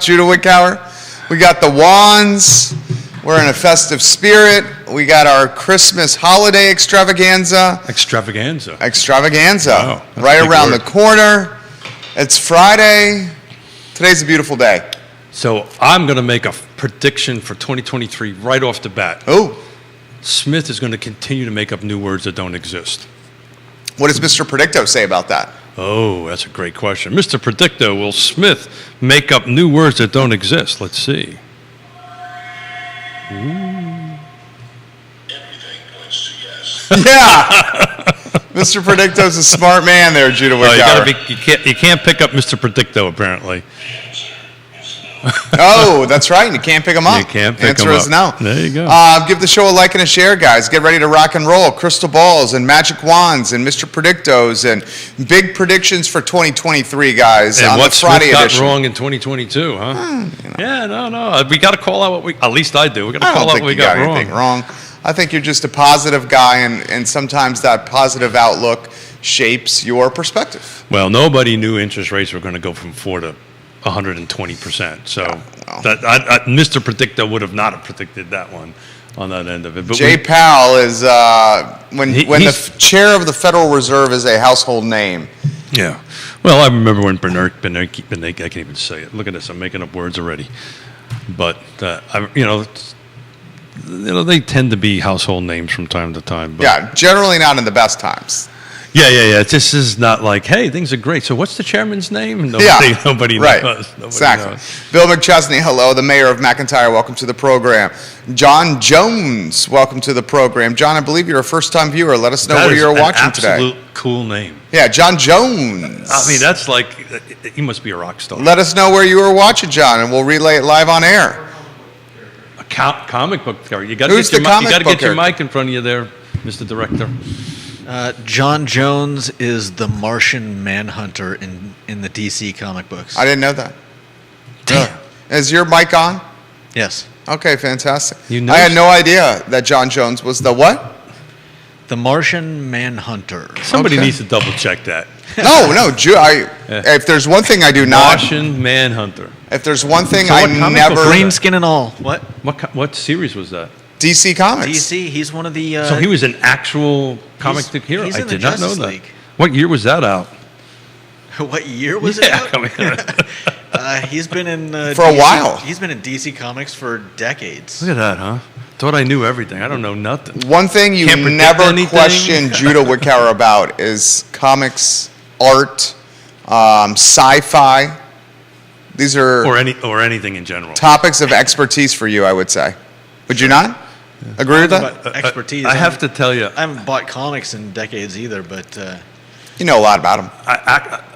Judah Wickower? We got the wands. We're in a festive spirit. We got our Christmas holiday extravaganza. Extravaganza. Wow, that's right a big around word. the corner. It's Friday. Today's a beautiful day. So I'm going to make a prediction for 2023 right off the bat. Oh, Smith is going to continue to make up new words that don't exist. what does Mr. Predicto say about that? Oh, that's a great question. Mr. Predicto, will Smith make up new words that don't exist? Let's see. Everything points to yes. Yeah. Mr. Predicto's a smart man there, Judah Oh, Wickower. you can't pick up Mr. Predicto, apparently. Oh, that's right. You can't pick them up. You can't pick Answer 'em is up. no. There you go. Give the show a like and a share, guys. Get ready to rock and roll. Crystal balls and magic wands and Mr. Predictos and big predictions for 2023, guys. And on what the Friday Smith got edition. wrong in 2022, huh? Yeah, no. We got to call out what we, at least I do. We got to I call don't out think what we you got got anything wrong. I think you're just a positive guy, and sometimes that positive outlook shapes your perspective. Well, nobody knew interest rates were going to go from 4 to 120%. So well. Mr. Predicto would have not have predicted that one on that end of it. But Jay Powell is when the he's- chair of the Federal Reserve is a household name. yeah. Well, I remember when Bernanke, I can't even say it. Look at this. I'm making up words already. But they tend to be household names from time to time. But Yeah, generally not in the best times. Yeah. This is not like, hey, things are great. So what's the chairman's name? Nobody right. knows. Nobody Exactly. knows. Bill McChesney, hello. The mayor of McIntyre, welcome to the program. John Jones, welcome to the program. John, I believe you're a first-time viewer. Let us know That where is you're an watching today. absolute cool name. Yeah, John Jones. I mean, that's like, he must be a rock star. Let us know where you were watching, John, and we'll relay it live on air. A comic book character. You got to Who's get, the your, mi- you comic gotta book get your character? mic in front of you there, Mr. Director. John Jones is the Martian Manhunter in the DC comic books. I didn't know that. Damn. Is your mic on? Yes. Okay, fantastic. You know- I had no idea that John Jones was the what? The Martian Manhunter. Somebody Okay. needs to double check that. No. If there's one thing I do not, Martian Manhunter. if there's one thing So I what comic never, book Green skin and all. What? What series was that? DC Comics. DC. He's one of the. So he was an actual comic book hero? he's I in the did not know Justice that. League. What year was that out? What year was Yeah, it? out? I mean, He's been in For a DC while. He's been in DC Comics for decades. look at that, huh? Thought I knew everything. I don't know nothing. One thing you Can't predict never anything. question Judah Wickower about is comics, art, sci-fi. These are Or anything in general. topics of expertise for you, I would say. Would you not agree with that? But expertise. I have to tell you, I haven't bought comics in decades either, but You know a lot about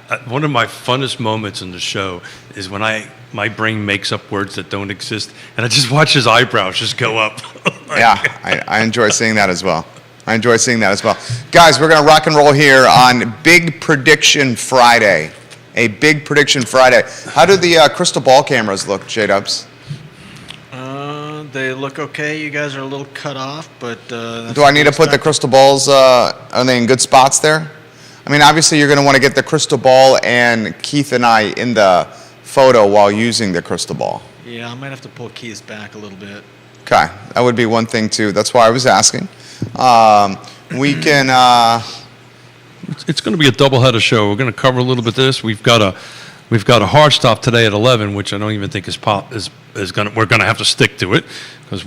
them. one of my funnest moments in the show is when my brain makes up words that don't exist, and I just watch his eyebrows just go up. Yeah, I enjoy seeing that as well. Guys, we're going to rock and roll here on Big Prediction Friday. A Big Prediction Friday. How do the crystal ball cameras look, J-Dubs? they look okay. You guys are a little cut off, but that's Do I need to what put the expect. crystal balls, are they in good spots there? I mean, obviously you're going to want to get the crystal ball and Keith and I in the photo while using the crystal ball. Yeah, I might have to pull Keith back a little bit. Okay, that would be one thing too. That's why I was asking. We can, It's going to be a double-header show. We're going to cover a little bit of this. We've got a hard stop today at 11, which I don't even think is going to. We're going to have to stick to it because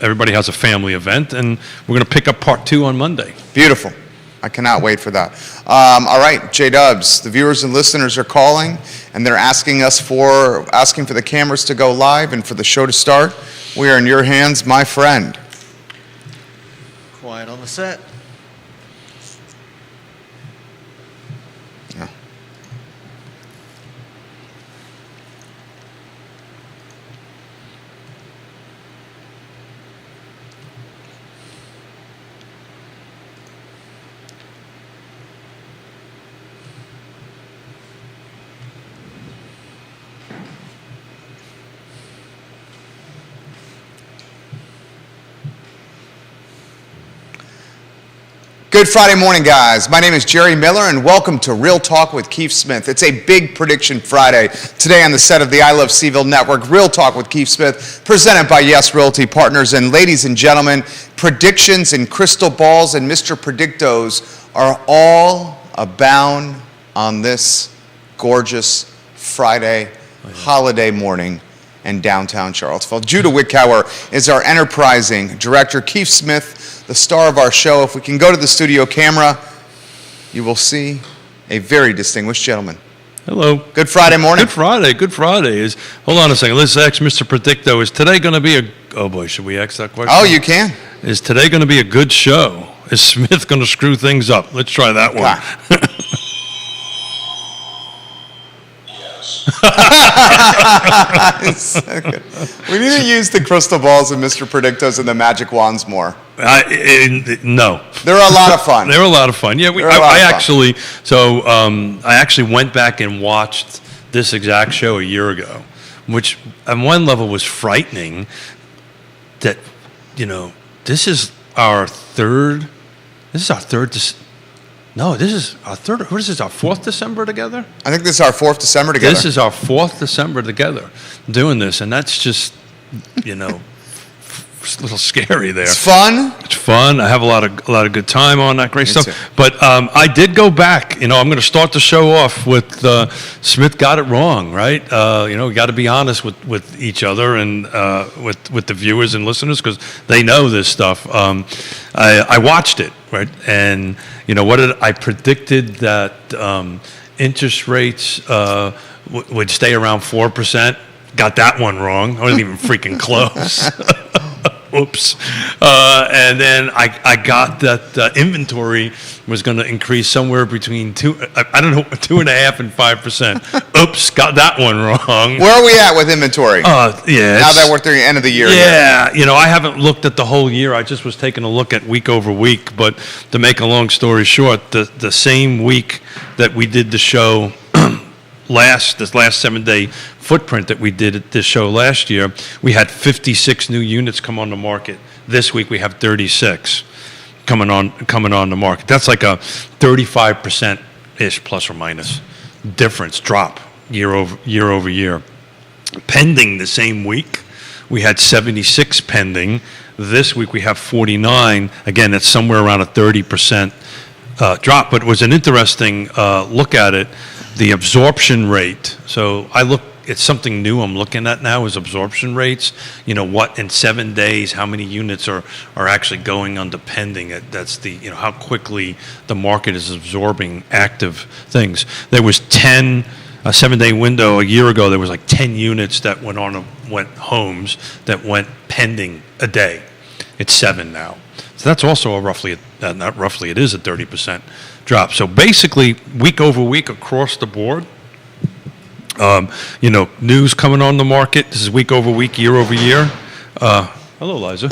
everybody has a family event, and we're going to pick up part 2 on Monday. beautiful. I cannot wait for that. All right, J-Dubs, the viewers and listeners are calling, and they're asking for the cameras to go live and for the show to start. We are in your hands, my friend. Quiet on the set. Yeah. Good Friday morning, guys. My name is Jerry Miller, and welcome to Real Talk with Keith Smith. It's a big prediction Friday. Today on the set of the I Love Seaville Network, Real Talk with Keith Smith, presented by Yes Realty Partners. And ladies and gentlemen, predictions and crystal balls and Mr. Predictos are all abound on this gorgeous Friday holiday morning in downtown Charlottesville. Judah Wickower is our enterprising director. Keith Smith, the star of our show. If we can go to the studio camera, you will see a very distinguished gentleman. Hello. Good Friday morning. Good Friday. Good Friday. Hold on a second. Let's ask Mr. Predicto. Is today going to be oh boy, should we ask that question? Oh, you can. Is today going to be a good show? Is Smith going to screw things up? Let's try that one. Ah. So good. We need to use the crystal balls and Mr. Predictos and the magic wands more. No. They're a lot of fun. They're a lot of fun. Yeah, I actually went back and watched this exact show a year ago, which on one level was frightening that, this is our third. No, this is our third. What is this? Our fourth December together? I think this is our 4th December together. This is our 4th December together doing this, and that's just, it's a little scary there. It's fun. It's fun. I have a lot of good time on that great Me stuff. too. But I did go back. I'm going to start the show off with Smith got it wrong, right? We got to be honest with each other and with the viewers and listeners because they know this stuff. I watched it, right? And I predicted that interest rates would stay around 4%. Got that one wrong. I wasn't even freaking close. Oops. And then I got that inventory was going to increase somewhere between 2.5% and 5%. Oops, got that one wrong. Where are we at with inventory? Yeah. Now that we're through the end of the year. Yeah, I haven't looked at the whole year. I just was taking a look at week over week. But to make a long story short, the same week that we did the show this last 7-day footprint that we did at this show last year, we had 56 new units come on the market. This week we have 36 coming on the market. That's like a 35%-ish plus or minus drop year over year. Pending the same week, we had 76 pending. This week we have 49. Again, that's somewhere around a 30% drop. But it was an interesting look at it. The absorption rate. So it's something new I'm looking at now is absorption rates. What in 7 days, how many units are actually going under pending. That's the, how quickly the market is absorbing active things. There was a 7-day window a year ago, there was like 10 units that went homes that went pending a day. It's 7 now. So that's also it is a 30% drop. So basically, week over week across the board, news coming on the market. This is week over week, year over year. Hello, Liza.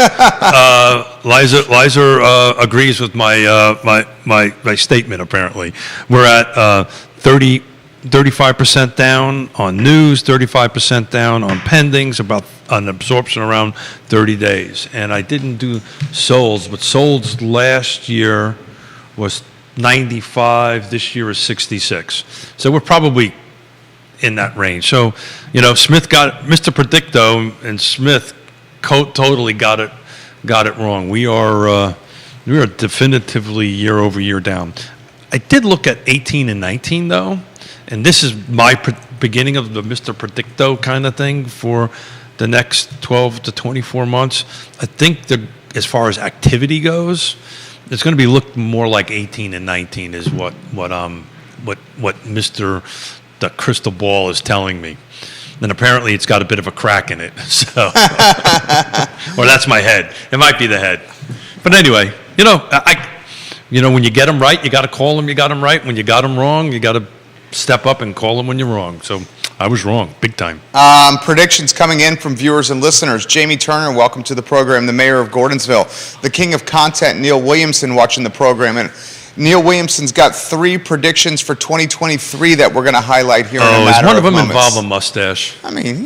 Liza agrees with my statement. Apparently, we're at 35% down on news, 35% down on pendings, about an absorption around 30 days. And I didn't do solds, but solds last year was 95. This year is 66. So we're probably in that range. So, Smith got Mr. Predicto and Smith totally got it wrong. We are definitively year over year down. I did look at 18 and 19 though. And this is my beginning of the Mr. Predicto kind of thing for the next 12 to 24 months. I think as far as activity goes, it's going to be look more like 18 and 19 is what Mr. The crystal ball is telling me. And apparently it's got a bit of a crack in it. So, or that's my head. It might be the head. But anyway, when you get them right, you got to call them. You got them right. When you got them wrong, you got to step up and call them when you're wrong. So I was wrong, big time. Predictions coming in from viewers and listeners. Jamie Turner, welcome to the program. The mayor of Gordonsville. The king of content, Neil Williamson, watching the program. And Neil Williamson's got 3 predictions for 2023 that we're going to highlight here in a matter of moments. Is one of them involve a mustache? I mean,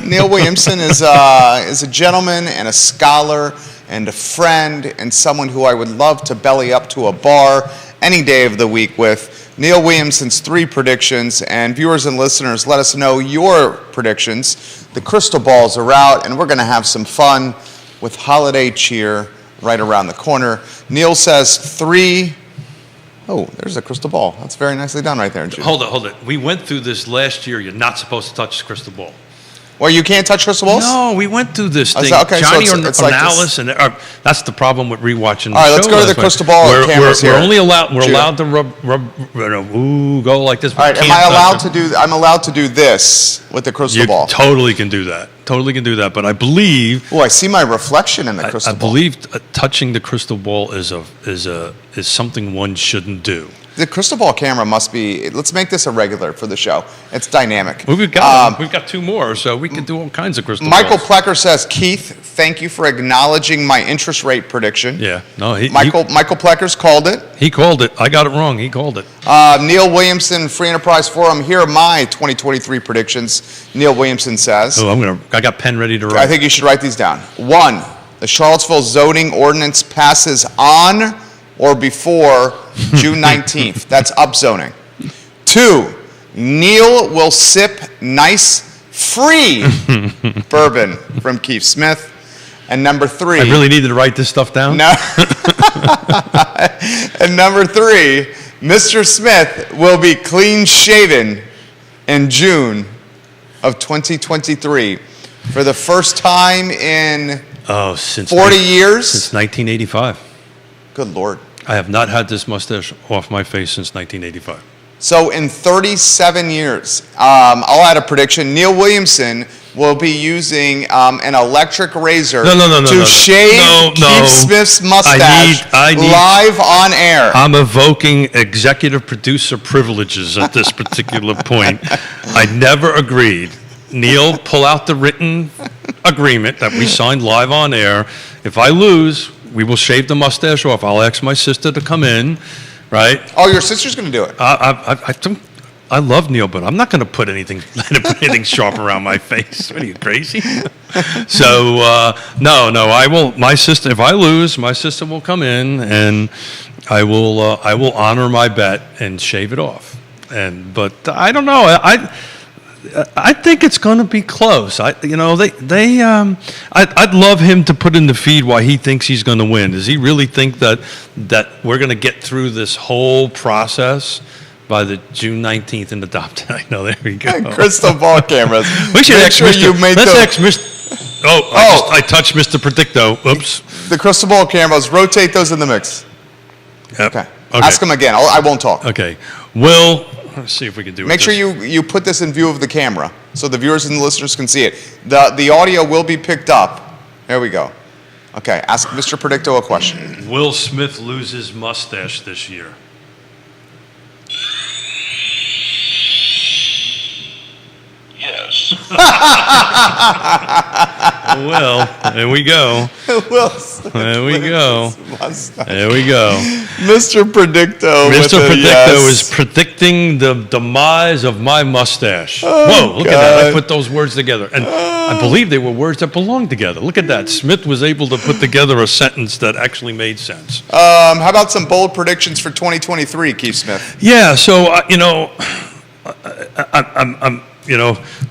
Neil Williamson is a gentleman and a scholar and a friend and someone who I would love to belly up to a bar any day of the week with. Neil Williamson's 3 predictions, and viewers and listeners, let us know your predictions. The crystal balls are out, and we're going to have some fun with holiday cheer right around the corner. Neil says 3. Oh, there's a crystal ball. That's very nicely done right there, Jude. Hold it. We went through this last year. You're not supposed to touch the crystal ball. Well, you can't touch crystal balls? No, we went through this Oh, thing. okay, so Johnny it's like Ornalis, and that's the problem with rewatching the All right, let's show go to the last night. crystal ball We're, cameras we're here. only allowed. We're Jude. allowed to go like this. All right, am I allowed to do? I'm allowed to do this with the crystal You ball. totally can do that. Totally can do that. But I believe. Oh, I see my reflection in the crystal I ball. believe touching the crystal ball is something one shouldn't do. The crystal ball camera must be. Let's make this a regular for the show. It's dynamic. Well, we've got 2 more, so we can do all kinds of crystal Michael balls. Plecker says, Keith, thank you for acknowledging my interest rate prediction. Yeah, no, he Michael Plecker's called it. he called it. I got it wrong. He called it. Neil Williamson, Free Enterprise Forum. Here are my 2023 predictions. Neil Williamson says. Oh, I got pen ready to write. I think you should write these down. 1, the Charlottesville zoning ordinance passes on or before June 19th. That's upzoning. 2, Neil will sip nice free bourbon from Keith Smith. And number 3. I really needed to write this stuff down. No. And number 3, Mr. Smith will be clean shaven in June of 2023 for the first time in Oh, since 40 years. Since 1985. Good Lord. I have not had this mustache off my face since 1985. So in 37 years, I'll add a prediction. Neil Williamson will be using an electric razor to shave Keith Smith's mustache I need live on air. I'm evoking executive producer privileges at this particular point. I never agreed. Neil, pull out the written agreement that we signed live on air. If I lose, we will shave the mustache off. I'll ask my sister to come in, right? Oh, your sister's going to do it. I love Neil, but I'm not going to put anything sharp around my face. What are you, crazy? So no, I will. My sister, if I lose, my sister will come in, and I will honor my bet and shave it off. But I don't know. I think it's going to be close. I'd love him to put in the feed why he thinks he's going to win. Does he really think that we're going to get through this whole process by the June 19th in the top 10? I know, there we go. Crystal ball cameras. We should Make sure you make let's the, ask Mr. I touched Mr. Predicto. Oops. the crystal ball cameras. Rotate those in the mix. Yep. Okay. Ask him again. I won't talk. Okay. Let's see if we can do it. Make sure you put this in view of the camera so the viewers and the listeners can see it. The audio will be picked up. There we go. Okay, ask Mr. Predicto a question. Will Smith lose his mustache this year? Yes. Well, there we go. There we go. There we go. Mr. Predicto. Mr. Predicto yes. is predicting the demise of my mustache. Oh, Whoa, look at that. I God. put those words together. And I believe they were words that belonged together. Look at that. Smith was able to put together a sentence that actually made sense. How about some bold predictions for 2023, Keith Smith? Yeah, so,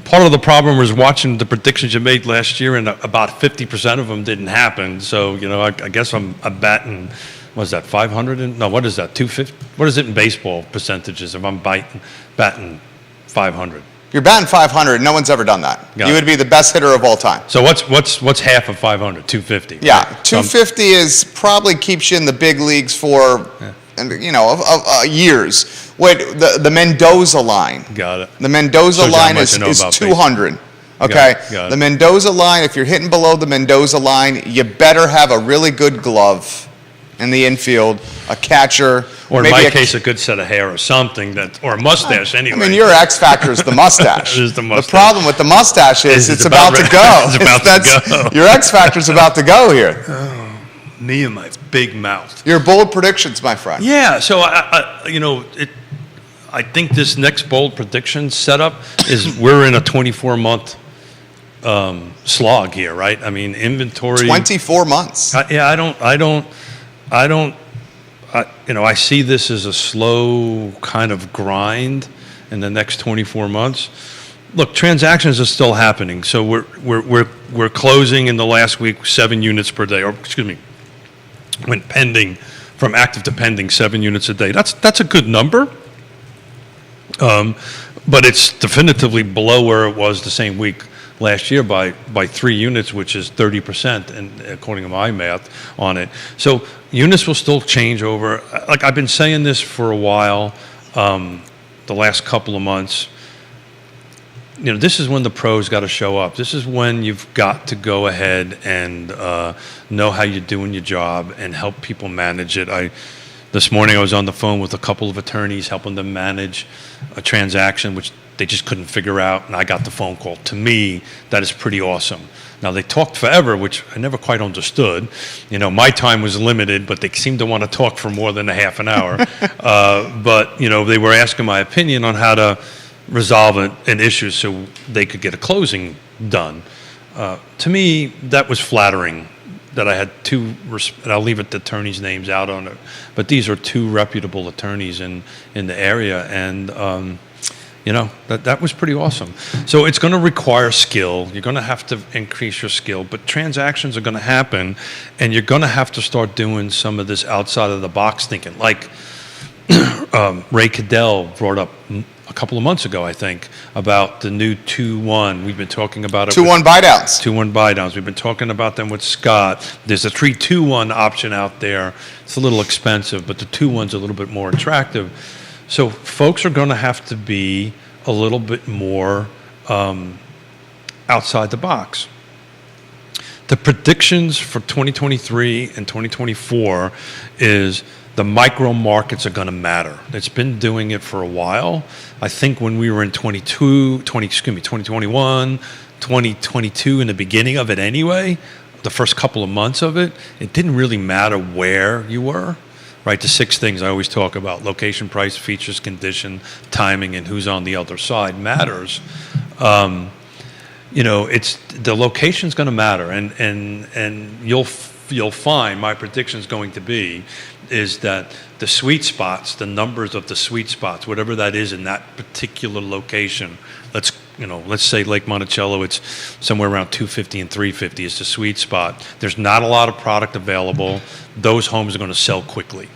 part of the problem was watching the predictions you made last year, and about 50% of them didn't happen. So, I guess I'm batting, what is that, 500? No, what is that, 250? What is it in baseball percentages if I'm batting 500? You're batting 500. No one's ever done that. Got You it. would be the best hitter of all time. So what's half of 500? 250. Yeah, right? So 250 is probably keeps you in the big leagues for, years. Wait, the Mendoza line. Got it. The Mendoza Shows you how line much is I know about 200. Okay, Got it. the Mendoza line. If you're hitting below the Mendoza line, you better have a really good glove in the infield, a catcher, Or in maybe my case, a good set of hair or something, or a mustache anyway. I mean, your X factor is the mustache. It is the mustache. The problem with the mustache is It's it's about to about go. right. It's about to go. Your X factor's about to go here. Me and my big mouth. Your bold predictions, my friend. Yeah, so I think this next bold prediction setup is we're in a 24-month slog here, right? I mean, inventory. 24 months. I see this as a slow kind of grind in the next 24 months. Look, transactions are still happening. So we're closing in the last week 7 units per day, or excuse me, went pending from active to pending 7 units a day. That's a good number. But it's definitively below where it was the same week last year by 3 units, which is 30%, and according to my math on it. So units will still change over. Like I've been saying this for a while, the last couple of months. This is when the pros got to show up. This is when you've got to go ahead and know how you're doing your job and help people manage it. This morning I was on the phone with a couple of attorneys helping them manage a transaction which they just couldn't figure out, and I got the phone call. To me, that is pretty awesome. Now, they talked forever, which I never quite understood. My time was limited, but they seemed to want to talk for more than a half an hour. But they were asking my opinion on how to resolve an issue so they could get a closing done. To me, that was flattering. That I had two, and I'll leave it the attorneys' names out on it, but these are 2 reputable attorneys in the area, and that was pretty awesome. So it's going to require skill. You're going to have to increase your skill, but transactions are going to happen, and you're going to have to start doing some of this outside of the box thinking. Like Ray Cadell brought up a couple of months ago, I think, about the new 2-1. We've been talking about it. 2-1 buy downs. 2-1 buy downs. We've been talking about them with Scott. There's a 3-2-1 option out there. It's a little expensive, but the 2-1's a little bit more attractive. So folks are going to have to be a little bit more outside the box. The predictions for 2023 and 2024 is the micro markets are going to matter. It's been doing it for a while. I think when we were in 2021, 2022, in the beginning of it anyway, the first couple of months of it, it didn't really matter where you were, right? The 6 things I always talk about: location, price, features, condition, timing, and who's on the other side matters. It's the location's going to matter, and you'll find my prediction is going to be is that the sweet spots, the numbers of the sweet spots, whatever that is in that particular location, let's say Lake Monticello, it's somewhere around 250 and 350 is the sweet spot. There's not a lot of product available. Those homes are going to sell quickly.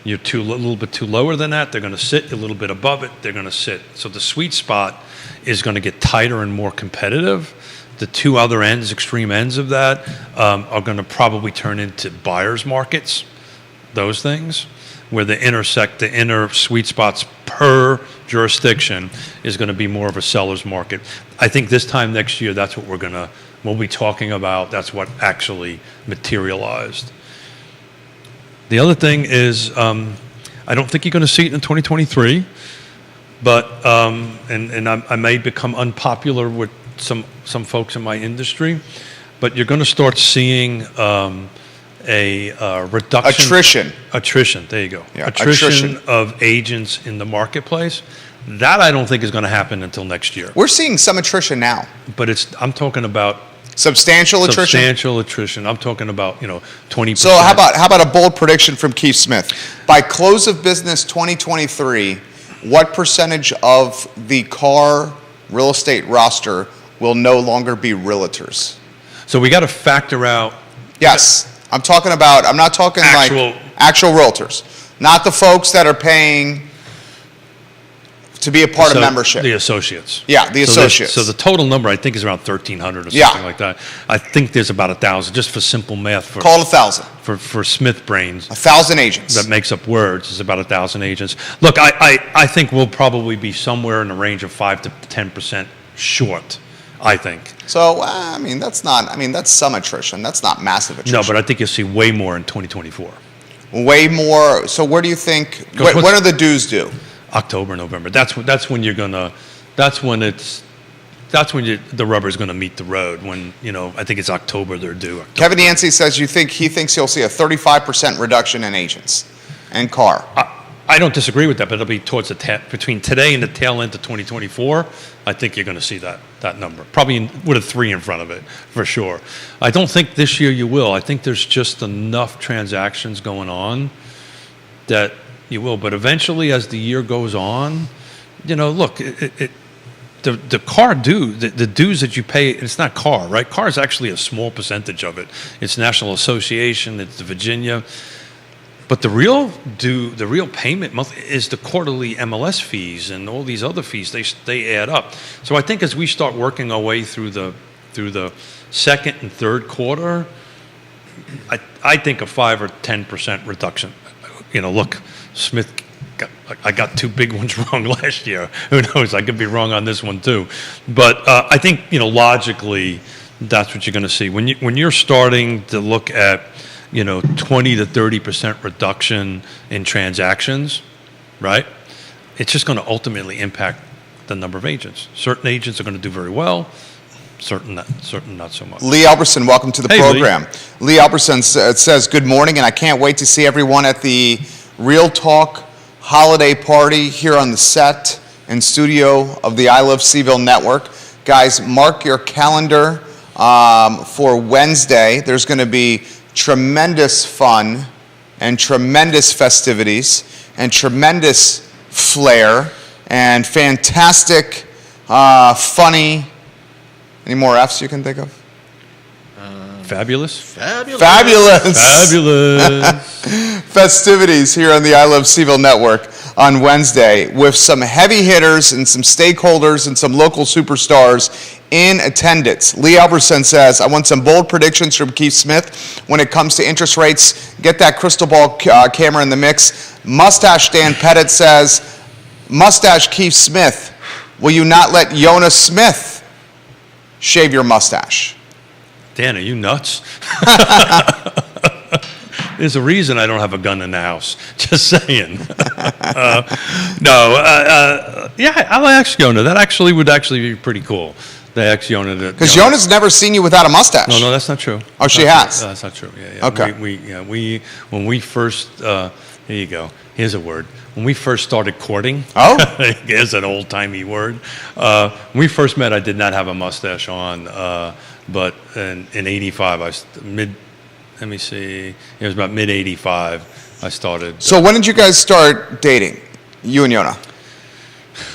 You're a little bit too lower than that, they're going to sit. A little bit above it, they're going to sit. So the sweet spot is going to get tighter and more competitive. The 2 other ends, extreme ends of that, are going to probably turn into buyers markets. Those things, where the inner sweet spots per jurisdiction is going to be more of a seller's market. I think this time next year, that's what we'll be talking about. That's what actually materialized. The other thing is, I don't think you're going to see it in 2023, but I may become unpopular with some folks in my industry, but you're going to start seeing a reduction. Attrition, there you go. Yeah, attrition of agents in the marketplace. That I don't think is going to happen until next year. We're seeing some attrition now. But I'm talking about substantial attrition. Substantial attrition. I'm talking about 20%. So how about a bold prediction from Keith Smith? By close of business 2023, what percentage of the car real estate roster will no longer be realtors? So we got to factor out. Yes. I'm not talking like actual realtors, not the folks that are paying to be a part of membership. The associates. Yeah, the associates. So the total number I think is around 1,300 or something like that. I think there's about 1,000, just for simple math. Call it 1,000. For Smith brains. 1,000 agents. That makes up words. Is about 1,000 agents. Look, I think we'll probably be somewhere in the range of 5 to 10% short. I think. So, that's some attrition. That's not massive attrition. No, but I think you'll see way more in 2024. Way more. So where do you think, when are the dues due? October, November. That's when the rubber's going to meet the road. When, I think it's October they're due. October. Kevin Yancey says he thinks you'll see a 35% reduction in agents and car. I don't disagree with that, but it'll be towards between today and the tail end of 2024. I think you're going to see that number, probably with a 3 in front of it, for sure. I don't think this year you will. I think there's just enough transactions going on that you will. But eventually, as the year goes on, look, the car due, the dues that you pay, it's not car, right? Car is actually a small percentage of it. It's National Association, it's the Virginia. But the real payment is the quarterly MLS fees and all these other fees. They add up. So I think as we start working our way through the second and third quarter, I think a 5 or 10% reduction. Look, Smith, I got 2 big ones wrong last year. Who knows? I could be wrong on this one too. But I think logically, that's what you're going to see when you're starting to look at 20 to 30% reduction in transactions, right? It's just going to ultimately impact the number of agents. Certain agents are going to do very well, certain not so much. Lee Alberson, welcome to the Hey, program. Lee Alberson says, good morning, and I can't wait to see everyone at the Real Talk holiday party here on the set and studio of the I Love CVille Network. Guys, mark your calendar for Wednesday. There's going to be tremendous fun and tremendous festivities and tremendous flair and fantastic, funny, any more F's you can think of? Fabulous. Fabulous festivities here on the I Love CVille Network on Wednesday with some heavy hitters and some stakeholders and some local superstars in attendance. Lee Alberson says, I want some bold predictions from Keith Smith when it comes to interest rates. Get that crystal ball camera in the mix. Mustache Dan Pettit says, Mustache Keith Smith, will you not let Jonas Smith shave your mustache? Dan, are you nuts? There's a reason I don't have a gun in the house. Just saying. Yeah, I'll ask Yona. That would be pretty cool. They ask Yona. Because Yona's never seen you without a mustache. No, that's not true. Oh, she has? That's not true. Yeah. Okay. When we first, here you go. Here's a word. When we first started courting. Oh? Here's an old-timey word. When we first met, I did not have a mustache on. But in 85, let me see, it was about mid-85, I started. So when did you guys start dating, you and Yona?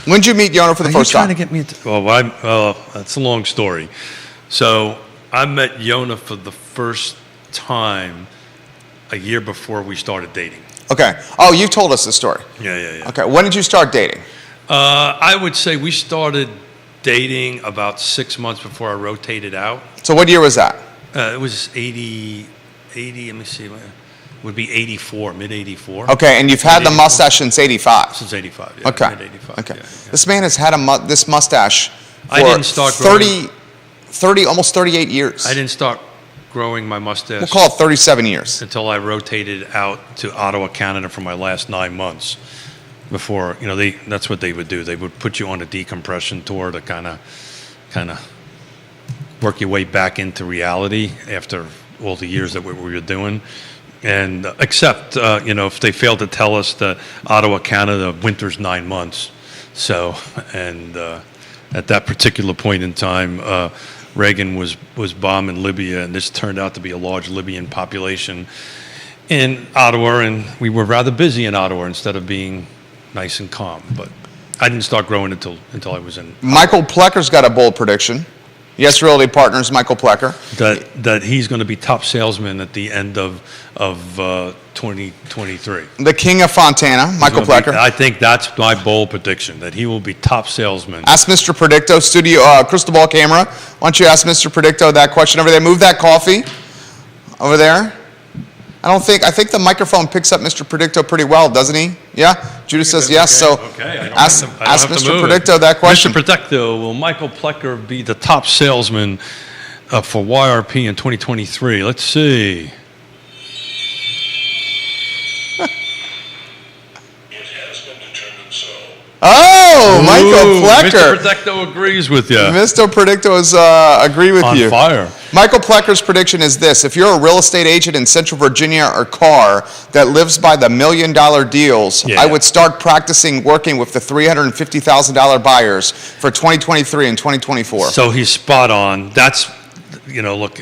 When did you meet Yona for the first time? Are you trying to get me into, well, that's a long story. So I met Yona for the first time a year before we started dating. Okay. Oh, you've told us the story. Yeah. Okay. When did you start dating? I would say we started dating about 6 months before I rotated out. So what year was that? It was 80, let me see, it would be 84, mid-84. Okay, and you've had the mustache since 85? Since 85, yeah. Okay. Mid-85. Okay. Yeah. This man has had this mustache for I didn't start 30, almost 38 years. I didn't start growing my mustache. We'll call it 37 years. Until I rotated out to Ottawa, Canada for my last 9 months. Before, that's what they would do. They would put you on a decompression tour to kind of work your way back into reality after all the years that we were doing. And except, if they failed to tell us that Ottawa, Canada, winter's 9 months. So, and at that particular point in time, Reagan was bombing Libya, and this turned out to be a large Libyan population in Ottawa, and we were rather busy in Ottawa instead of being nice and calm. But I didn't start growing until I was in Michael Plecker's got a bold prediction. Yes Realty Partners, Michael Plecker. that he's going to be top salesman at the end of 2023. The King of Fontana, Michael Plecker. I think that's my bold prediction, that he will be top salesman. Ask Mr. Predicto, studio crystal ball camera. Why don't you ask Mr. Predicto that question over there? Move that coffee over there. I think the microphone picks up Mr. Predicto pretty well, doesn't he? Yeah? Judah says yes, okay. so Okay, I don't ask have to Mr. move it. Predicto that question. Mr. Predicto, will Michael Plecker be the top salesman for YRP in 2023? Let's see. It has been determined so. Oh, Michael Plecker. Mr. Predicto agrees with you. Mr. Predicto is agree with On you. fire. Michael Plecker's prediction is this: if you're a real estate agent in Central Virginia or Carr that lives by the $1 million deals, Yeah. I would start practicing working with the $350,000 buyers for 2023 and 2024. So he's spot on. That's, look,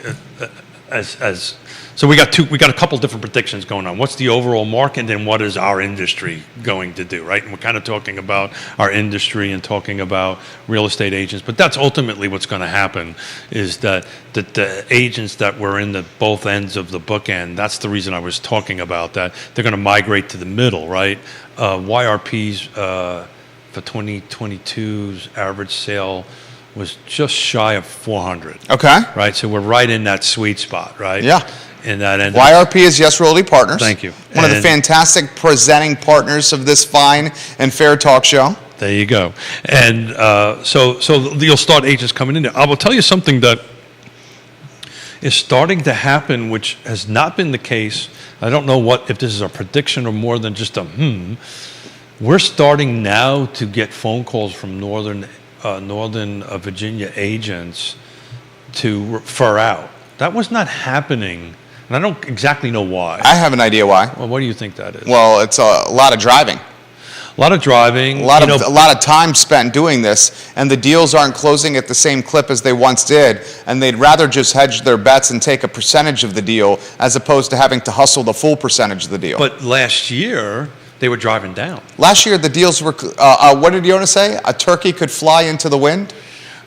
so we got a couple different predictions going on. What's the overall market, and then what is our industry going to do, right? And we're kind of talking about our industry and talking about real estate agents, but that's ultimately what's going to happen is that the agents that were in the both ends of the bookend, that's the reason I was talking about that. They're going to migrate to the middle, right? YRP's for 2022's average sale was just shy of 400. Okay. Right, so we're right in that sweet spot, right? Yeah. In that end. YRP is Yes Realty Partners. Thank you. One of the And- fantastic presenting partners of this fine and fair talk show. There you go. And so you'll start agents coming in there. I will tell you something that is starting to happen, which has not been the case. I don't know if this is a prediction or more than just a We're starting now to get phone calls from Northern Virginia agents to refer out. That was not happening, and I don't exactly know why. I have an idea why. Well, what do you think that is? Well, it's a lot of driving. A lot of driving. A lot of time spent doing this, and the deals aren't closing at the same clip as they once did, and they'd rather just hedge their bets and take a percentage of the deal as opposed to having to hustle the full percentage of the deal. But last year, they were driving down. Last year, the deals were, what did Jonas say? A turkey could fly into the wind?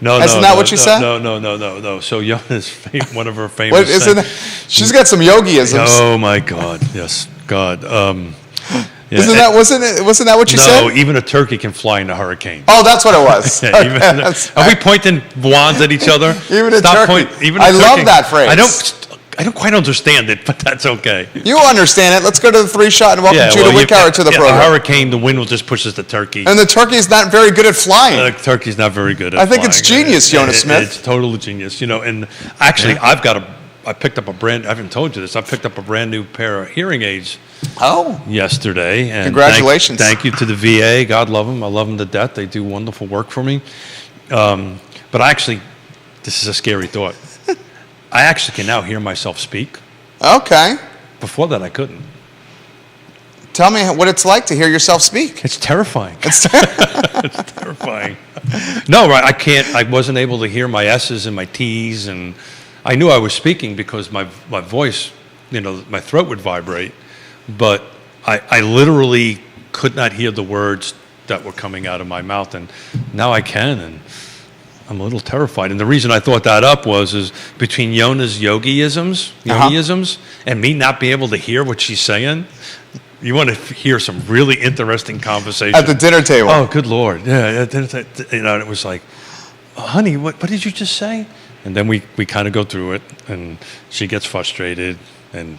No, Isn't that what you said? No. So Yona's one of her famous What, isn't sayings- that, she's got some yogiisms. Oh my God! Yes, God. Yeah, Wasn't that what you said? No, even a turkey can fly in a hurricane. Oh, that's what it was. Yeah, Okay, even, that's are we pointing wands at each other? Even a Stop turkey. even a I love turkey. that phrase. I don't quite understand it, but that's okay. You understand it. Let's go to the three shot and welcome Judah Wickhauer to the A program. hurricane, the wind will just pushes the turkey. And the turkey's not very good at flying. The turkey's not very good at I think it's flying. genius, Jonas Smith. It's total genius, And actually, I picked up I haven't told you this, I picked up a brand new pair of hearing aids Oh, yesterday. And Congratulations. Thank you to the VA. God love them. I love them to death. They do wonderful work for me. But actually, this is a scary thought. I actually can now hear myself speak. okay. Before that, I couldn't. Tell me what it's like to hear yourself speak. It's terrifying. It's terrifying. No, right. I wasn't able to hear my S's and my T's, and I knew I was speaking because my voice, my throat would vibrate, but I literally could not hear the words that were coming out of my mouth, and now I can, and I'm a little terrified. And the reason I thought that up is between Yona's yogiisms, and me not being able to hear what she's saying. You want to hear some really interesting conversation At the dinner table. Oh, good Lord! Yeah, and it was like, honey, what did you just say? And then we kind of go through it, and she gets frustrated, and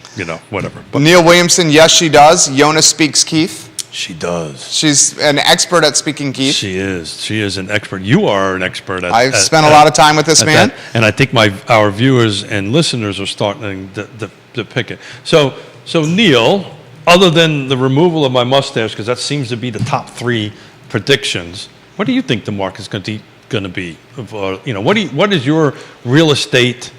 whatever. But Neil Williamson, yes, she does. Jonas speaks Keith. she does. She's an expert at speaking Keith. She is an expert. You are an expert at. I've spent a lot of time with this at man. that, and I think our viewers and listeners are starting to pick it. So Neil, other than the removal of my mustache, because that seems to be the top three predictions, what do you think the market's going to be? What is your real estate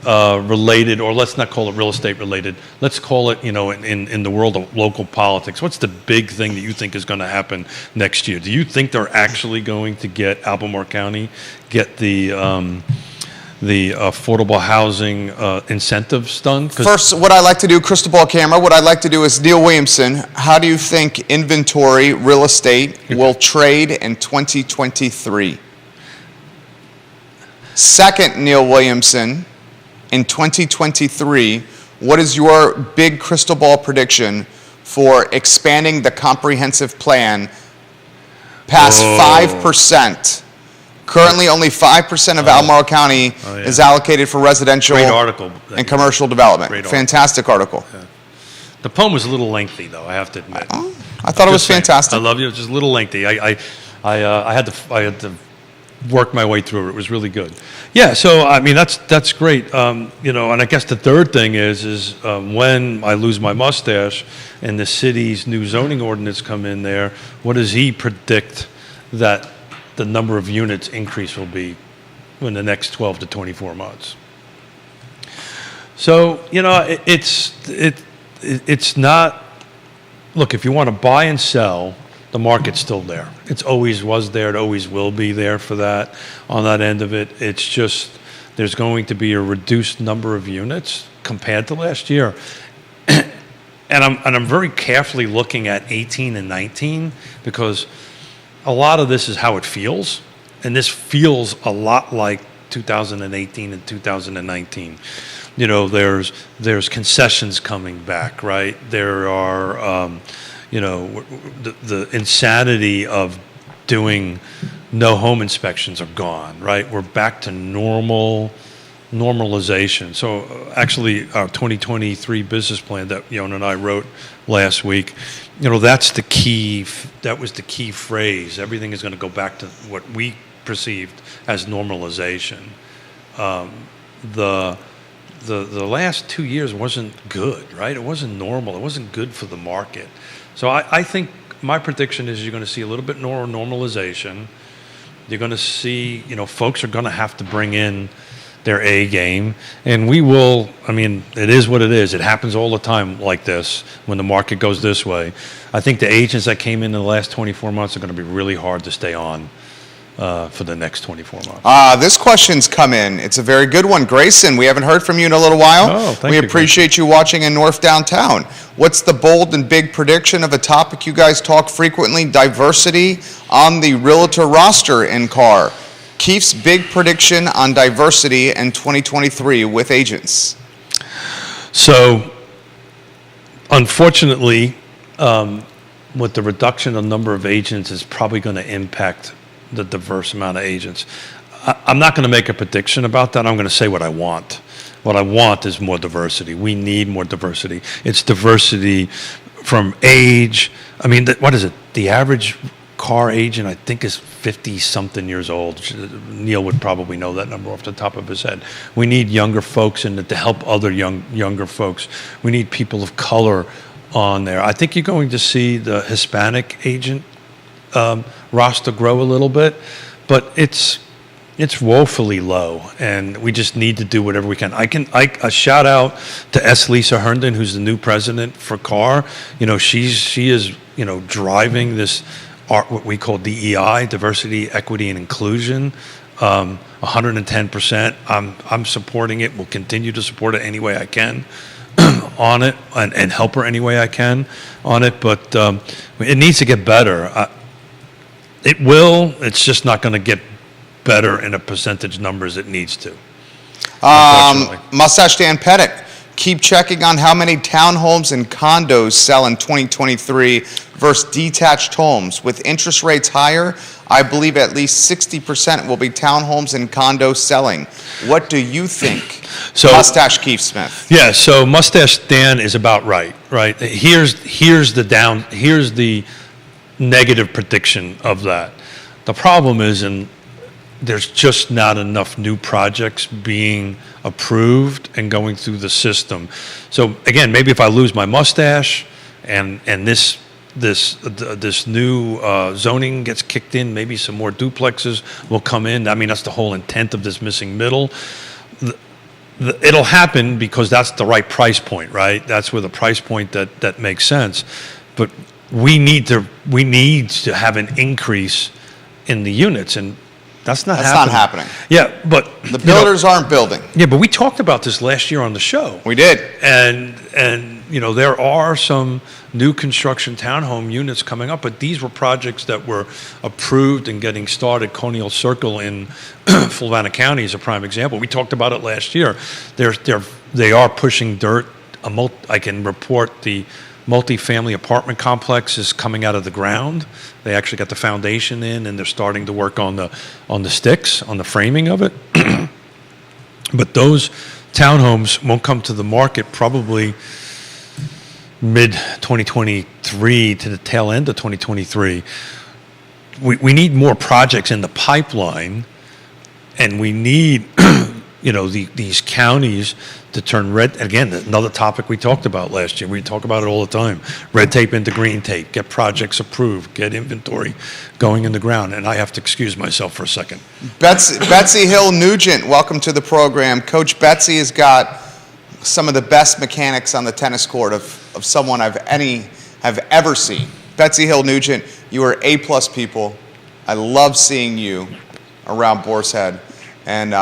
related, or let's not call it real estate related, let's call it, in the world of local politics, what's the big thing that you think is going to happen next year? Do you think they're actually going to get Albemarle County, get the affordable housing incentives done? First, what I like to do, crystal ball camera, what I'd like to do is Neil Williamson, how do you think inventory real estate will trade in 2023? Second, Neil Williamson, in 2023, what is your big crystal ball prediction for expanding the comprehensive plan past 5%? Currently, only 5% of Albemarle County yeah. is allocated for residential Great article. and commercial development. Great article. Fantastic article. The poem was a little lengthy, though, I have to admit. I thought it was Just saying. fantastic. I love you. It was just a little lengthy. I had to work my way through it. It was really good. Yeah. So I mean, that's great. And I guess the third thing is when I lose my mustache and the city's new zoning ordinance come in there, what does he predict that the number of units increase will be in the next 12 to 24 months? So, it's not. Look, if you want to buy and sell, the market's still there. It's always was there. It always will be there for that. On that end of it, it's just there's going to be a reduced number of units compared to last year. And I'm very carefully looking at 18 and 19 because a lot of this is how it feels, and this feels a lot like 2018 and 2019. There's concessions coming back, right? There are, the insanity of doing no home inspections are gone, right? We're back to normalization. So actually, our 2023 business plan that Yon and I wrote last week, that's the key. That was the key phrase. Everything is going to go back to what we perceived as normalization. The last 2 years wasn't good, right? It wasn't normal. It wasn't good for the market. So I think my prediction is you're going to see a little bit more normalization. You're going to see, folks are going to have to bring in their A game, and we will. I mean, it is what it is. It happens all the time like this when the market goes this way. I think the agents that came in the last 24 months are going to be really hard to stay on for the next 24 months. This question's come in. It's a very good one. Grayson, we haven't heard from you in a little while. Oh, thank we you, appreciate you watching in North Downtown. What's the bold and big prediction of a topic you guys talk frequently, diversity on the realtor roster in CAR? Keith's big prediction on diversity in 2023 with agents. So, unfortunately, with the reduction of number of agents is probably going to impact the diverse amount of agents. I'm not going to make a prediction about that. I'm going to say what I want. What I want is more diversity. We need more diversity. It's diversity from age. I mean, what is it? The average CAR agent, I think, is 50-something years old. Neil would probably know that number off the top of his head. We need younger folks in it to help other younger folks. We need people of color on there. I think you're going to see the Hispanic agent roster grow a little bit, but it's woefully low, and we just need to do whatever we can. A shout out to S. Lisa Herndon, who's the new president for CAR. She is driving this what we call DEI, diversity, equity, and inclusion. 110%. I'm supporting it. Will continue to support it any way I can on it, and help her any way I can on it. But it needs to get better. It will. It's just not going to get better in a percentage numbers it needs to. Mustache Dan Pettit, keep checking on how many townhomes and condos sell in 2023 versus detached homes. With interest rates higher, I believe at least 60% will be townhomes and condos selling. What do you think? So, Mustache Keith Smith. Yeah, so Mustache Dan is about right? Here's the negative prediction of that. The problem is there's just not enough new projects being approved and going through the system. So again, maybe if I lose my mustache and this new zoning gets kicked in, maybe some more duplexes will come in. I mean, that's the whole intent of this missing middle. It'll happen because that's the right price point, right? That's where the price point that makes sense. But we need to have an increase in the units, and that's not happening. Yeah, but the builders aren't building. Yeah, but we talked about this last year on the show. We did. And there are some new construction townhome units coming up, but these were projects that were approved and getting started. Colonial Circle in Fluvanna County is a prime example. We talked about it last year. They are pushing dirt. I can report the multifamily apartment complex is coming out of the ground. They actually got the foundation in, and they're starting to work on the sticks, on the framing of it. But those townhomes won't come to the market probably mid-2023 to the tail end of 2023. We need more projects in the pipeline, and we need these counties to turn red. Again, another topic we talked about last year. We talk about it all the time. Red tape into green tape. Get projects approved. Get inventory going in the ground. And I have to excuse myself for a second. Betsy Hill Nugent, welcome to the program. Coach Betsy has got some of the best mechanics on the tennis court of someone have ever seen. Betsy Hill Nugent, you are A+ people. I love seeing you around Boar's Head. And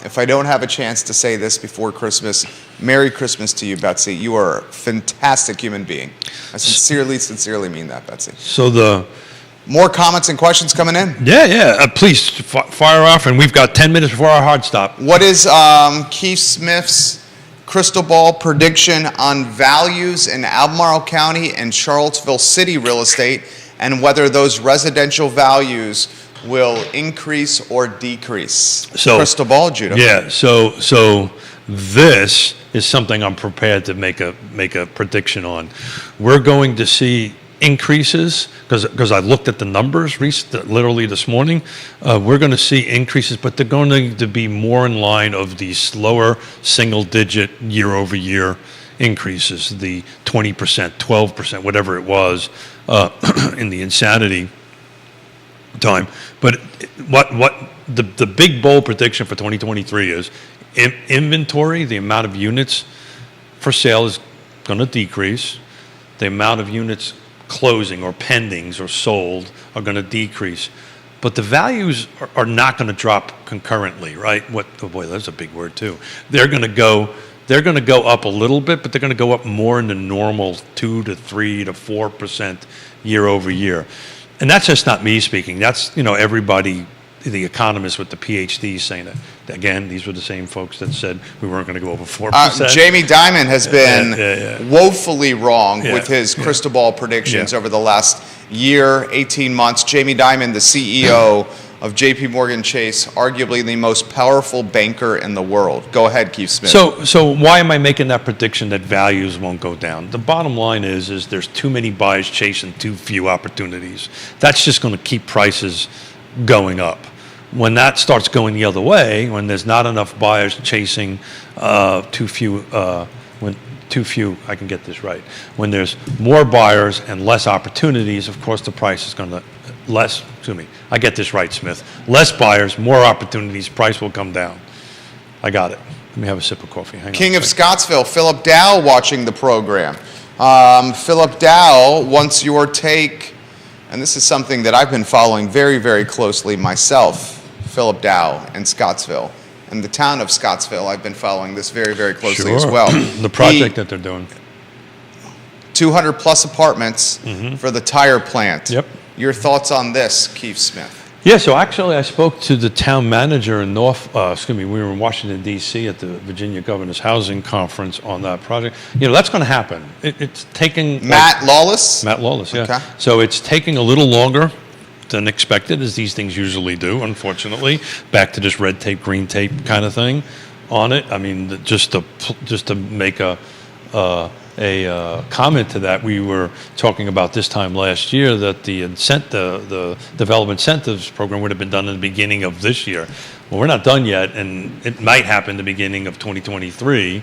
if I don't have a chance to say this before Christmas, Merry Christmas to you, Betsy. You are a fantastic human being. I sincerely mean that, Betsy. So More comments and questions coming in? yeah. Please fire off, and we've got 10 minutes before our hard stop. What is Keith Smith's crystal ball prediction on values in Albemarle County and Charlottesville City real estate, and whether those residential values will increase or decrease? So, crystal ball, Judah. Yeah. So this is something I'm prepared to make a prediction on. We're going to see increases because I looked at the numbers literally this morning. We're going to see increases, but they're going to be more in line of the slower single-digit year-over-year increases, the 20%, 12%, whatever it was in the insanity time. But what the big bold prediction for 2023 is inventory, the amount of units for sale is going to decrease. The amount of units closing or pendings or sold are going to decrease. But the values are not going to drop concurrently, right? Oh boy, that's a big word too. They're going to go up a little bit, but they're going to go up more in the normal 2 to 3 to 4% year over year. And that's just not me speaking. That's, everybody, the economists with the PhDs saying that. Again, these were the same folks that said we weren't going to go over 4%. Jamie Dimon has been woefully wrong with his crystal ball predictions over the last year, 18 months. Jamie Dimon, the CEO of JP Morgan Chase, arguably the most powerful banker in the world. Go ahead, Keith Smith. So why am I making that prediction that values won't go down? The bottom line is there's too many buyers chasing too few opportunities. That's just going to keep prices going up. When that starts going the other way, when there's not enough buyers chasing too few, I can get this right. When there's more buyers and less opportunities, of course the price is going to I get this right, Smith. Less buyers, more opportunities, price will come down. I got it. Let me have a sip of coffee. Hang on. King of Scottsville, Philip Dow, watching the program. Philip Dow wants your take, and this is something that I've been following very, very closely myself. Philip Dow and Scottsville. And the town of Scottsville, I've been following this very, very closely as well. The project that they're doing. 200 plus apartments for the tire plant. Yep. Your thoughts on this, Keith Smith? Yeah, so actually I spoke to the town manager in we were in Washington, D.C. at the Virginia Governor's Housing Conference on that project. That's going to happen. It's taking... Matt Lawless, yeah. Okay. So it's taking a little longer than expected, as these things usually do, unfortunately. Back to this red tape, green tape kind of thing on it. I mean, just to make a comment to that, we were talking about this time last year that the development incentives program would have been done in the beginning of this year. Well, we're not done yet, and it might happen the beginning of 2023,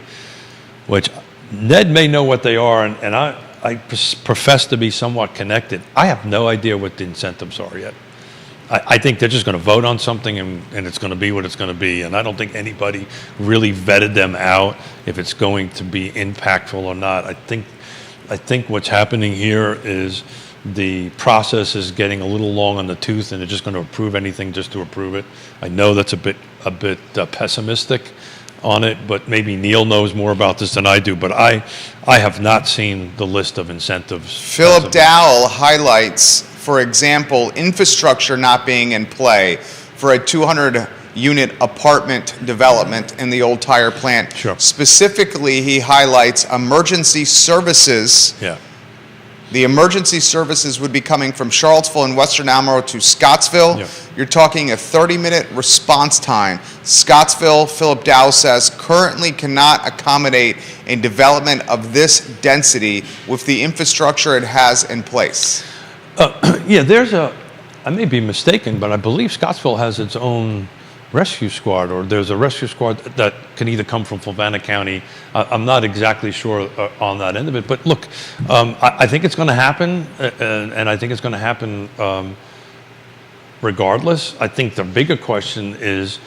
which Ned may know what they are, and I profess to be somewhat connected. I have no idea what the incentives are yet. I think they're just going to vote on something and it's going to be what it's going to be. And I don't think anybody really vetted them out if it's going to be impactful or not. I think what's happening here is the process is getting a little long on the tooth, and they're just going to approve anything just to approve it. I know that's a bit pessimistic on it, but maybe Neil knows more about this than I do. But I have not seen the list of incentives. Philip Dowell highlights, for example, infrastructure not being in play for a 200-unit apartment development in the old tire plant. Sure. Specifically, he highlights emergency services. Yeah. The emergency services would be coming from Charlottesville and Western Albemarle to Scottsville. Yeah. You're talking a 30-minute response time. Scottsville, Philip Dow says, currently cannot accommodate a development of this density with the infrastructure it has in place. Yeah, I may be mistaken, but I believe Scottsville has its own rescue squad, or there's a rescue squad that can either come from Fluvanna County. I'm not exactly sure on that end of it, but look, I think it's going to happen, and I think it's going to happen regardless. I think the bigger question is,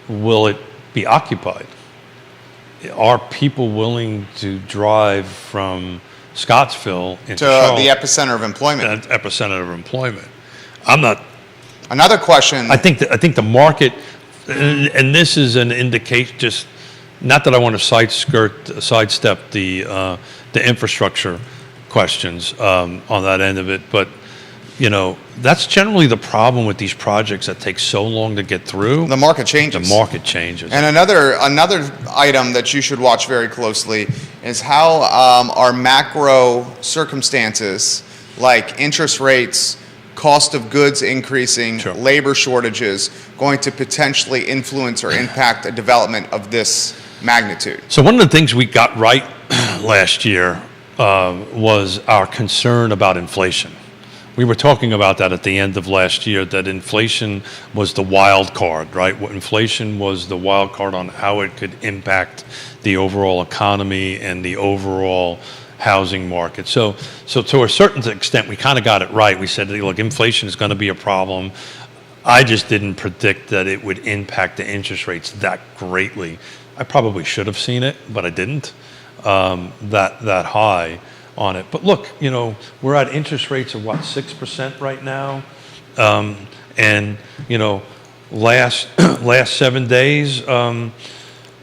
will it be occupied? are people willing to drive from Scottsville into To Charlotte, the epicenter of employment. that epicenter of employment? I'm not. Another question. I think the market, and this is an indication. Just not that I want to sidestep the infrastructure questions on that end of it, but that's generally the problem with these projects that take so long to get through. The market changes. The market changes. And another item that you should watch very closely is how our macro circumstances, like interest rates, cost of goods increasing, Sure. labor shortages, going to potentially influence or impact a development of this magnitude. So one of the things we got right last year was our concern about inflation. We were talking about that at the end of last year, that inflation was the wild card, right? Inflation was the wild card on how it could impact the overall economy and the overall housing market. So to a certain extent, we kind of got it right. We said, look, inflation is going to be a problem. I just didn't predict that it would impact the interest rates that greatly. I probably should have seen it, but I didn't, that high on it. But look, we're at interest rates of 6% right now, and last 7 days,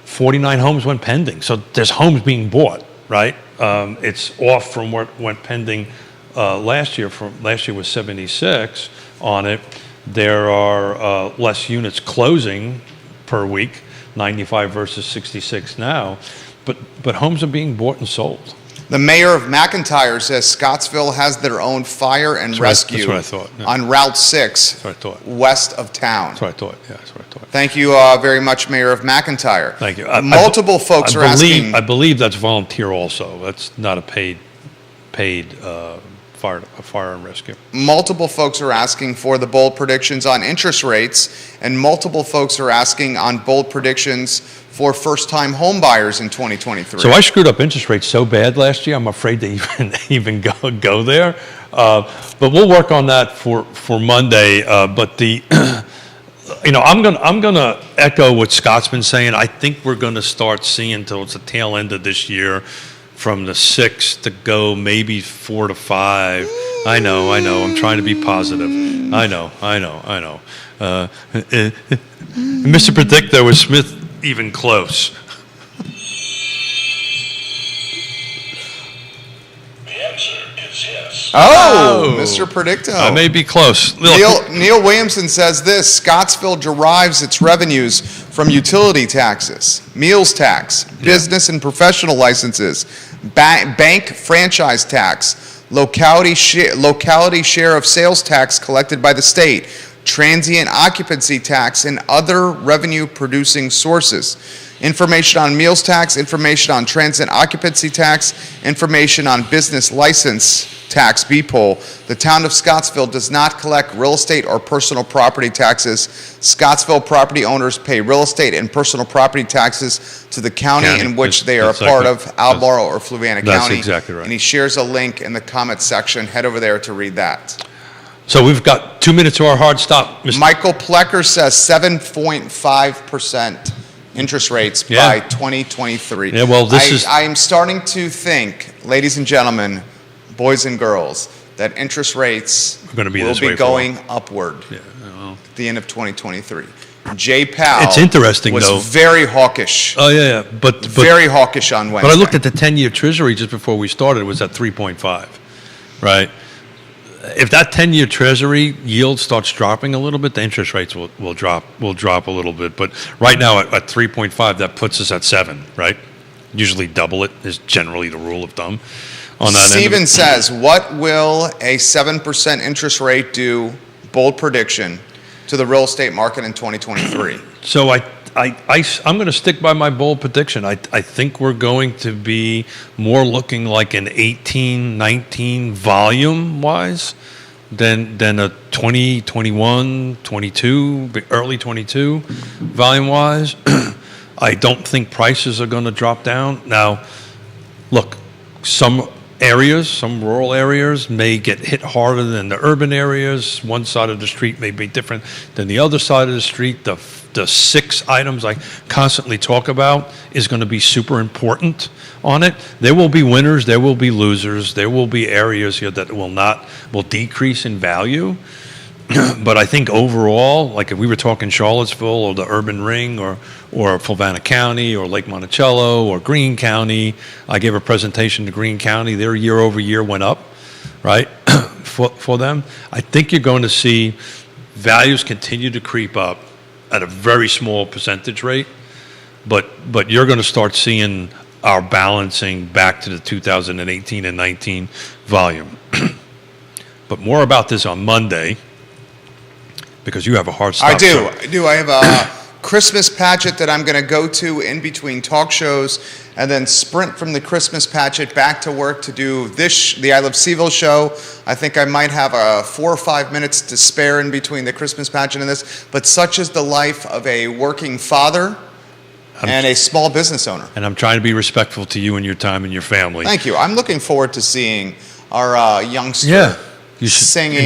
49 homes went pending. So there's homes being bought, right? It's off from what went pending last year. Last year was 76 on it. There are less units closing per week, 95 versus 66 now, but homes are being bought and sold. The mayor of McIntyre says Scottsville has their own fire and rescue That's what I thought. Yeah. on Route 6 That's what I thought. west of town. That's what I thought. Yeah, that's what I thought. Thank you very much, Mayor of McIntyre. Thank you. Multiple folks are asking. I believe that's volunteer also. That's not a paid fire and rescue. Multiple folks are asking for the bold predictions on interest rates, and multiple folks are asking on bold predictions for first-time home buyers in 2023. So I screwed up interest rates so bad last year. I'm afraid to even go there. But we'll work on that for Monday. But I'm gonna echo what Scott's been saying. I think we're going to start seeing towards the tail end of this year, from the 6 to go maybe 4 to 5. I know. I'm trying to be positive. I know. Mr. Predictor, was Smith even close? The answer is yes. Oh, Mr. Predicto. I may be close. Look, Neil Williamson says this: Scottsville derives its revenues from utility taxes, meals tax, business and professional licenses, bank franchise tax, locality share of sales tax collected by the state, transient occupancy tax, and other revenue-producing sources. Information on meals tax, information on transient occupancy tax, information on business license tax, BPOL. The town of Scottsville does not collect real estate or personal property taxes. Scottsville property owners pay real estate and personal property taxes to the county in which they are a part of, Albemarle or Fluvanna County. That's exactly right. And he shares a link in the comments section. Head over there to read that. so we've got 2 minutes to our hard stop. Mr. Michael Plecker says 7.5% interest rates Yeah. by 2023. Yeah, well, I am starting to think, ladies and gentlemen, boys and girls, that interest rates Gonna be will this way be for a while. going upward Yeah, well. at the end of 2023. Jay Powell It's interesting, was though. very hawkish, Oh yeah, but very hawkish on Wednesday. But I looked at the 10-year Treasury just before we started. It was at 3.5, right? If that 10-year Treasury yield starts dropping a little bit, the interest rates will drop a little bit. But right now at 3.5, that puts us at 7, right? Usually double it is generally the rule of thumb on that end. Steven says, what will a 7% interest rate do, bold prediction, to the real estate market in 2023? So I'm going to stick by my bold prediction. I think we're going to be more looking like an 18, 19 volume-wise than a 20, 21, 22, early 22 volume-wise. I don't think prices are going to drop down. Now, look, some areas, some rural areas may get hit harder than the urban areas. One side of the street may be different than the other side of the street. The 6 items I constantly talk about is going to be super important on it. There will be winners, there will be losers, there will be areas here that will decrease in value. But I think overall, like if we were talking Charlottesville or the urban ring or Fluvanna County or Lake Monticello or Greene County, I gave a presentation to Greene County. Their year over year went up, right, for them. I think you're going to see values continue to creep up at a very small percentage rate, but you're going to start seeing our balancing back to the 2018 and 19 volume. But more about this on Monday, because you have a hard stop. I do. I have a Christmas pageant that I'm going to go to in between talk shows, and then sprint from the Christmas pageant back to work to do the I Love Seville show. I think I might have 4 or 5 minutes to spare in between the Christmas pageant and this, but such is the life of a working father and a small business owner. And I'm trying to be respectful to you and your time and your family. Thank you. I'm looking forward to seeing our youngster You should singing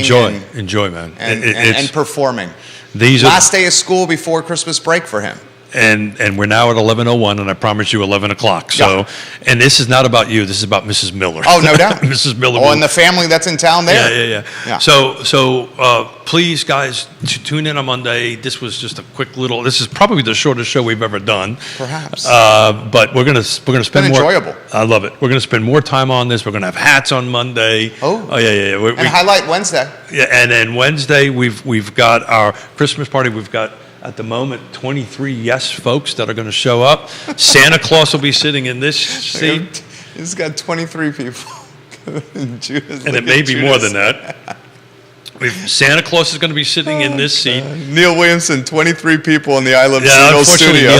enjoy, man. and performing. These Last day of school before Christmas break for him. And we're now at 11:01, and I promised you 11 o'clock. So, and this is not about you. This is about Mrs. Miller. Oh, no doubt. Mrs. Miller. Oh, and the family that's in town there. Yeah. So please, guys, tune in on Monday. This was just a quick little. This is probably the shortest show we've ever done. Perhaps. But we're gonna spend more. Enjoyable. I love it. We're gonna spend more time on this. We're gonna have hats on Monday. Oh yeah. And highlight Wednesday. Yeah, and then Wednesday we've got our Christmas party. We've got at the moment 23 yes folks that are going to show up. Santa Claus will be sitting in this seat. He's got 23 people. And it may be more than that. Santa Claus is going to be sitting in this seat. Neil Williamson, 23 people in the I Love Seville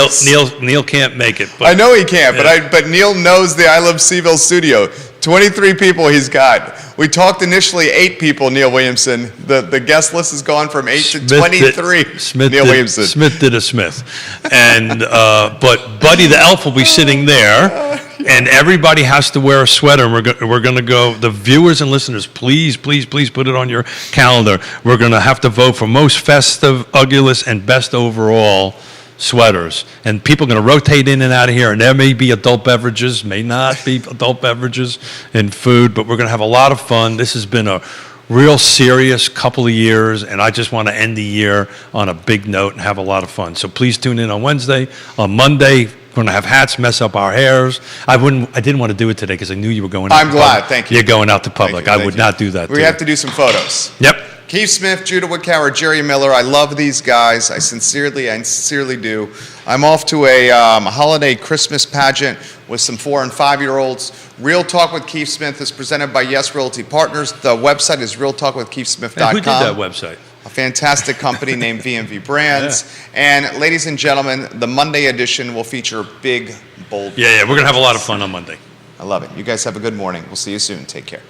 Studio. Neil can't make it. But, I know he can't, but Neil knows the I Love Seville studio. 23 people he's got. We talked initially 8 people, Neil Williamson. The guest list has gone from 8 to 23. Neil Williamson. Smith did a Smith. And, but Buddy the Elf will be sitting there. And everybody has to wear a sweater. And we're going to go, the viewers and listeners, please put it on your calendar. We're going to have to vote for most festive, ugliest, and best overall sweaters. And people are going to rotate in and out of here. And there may be adult beverages, may not be adult beverages and food, but we're going to have a lot of fun. This has been a real serious couple of years, and I just want to end the year on a big note and have a lot of fun. So please tune in on Wednesday. On Monday, we're going to have hats, mess up our hairs. I didn't want to do it today because I knew you were going out. I'm glad. Thank you. You're going out to public. I would not do that. We have to do some photos. Yep. Keith Smith, Judah Woodcower, Jerry Miller. I love these guys. I sincerely do. I'm off to a holiday Christmas pageant with some 4- and 5-year-olds. Real Talk with Keith Smith is presented by Yes Realty Partners. The website is realtalkwithkeithsmith.com. Hey, who did that website? A fantastic company named VMV Brands. Yeah. And ladies and gentlemen, the Monday edition will feature big, bold. Yeah, we're going to have a lot of fun on Monday. I love it. You guys have a good morning. We'll see you soon. Take care.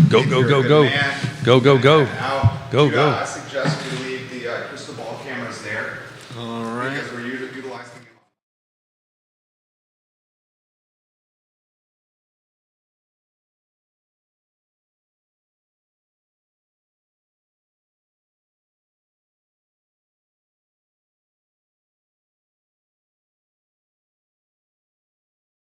Go. Go.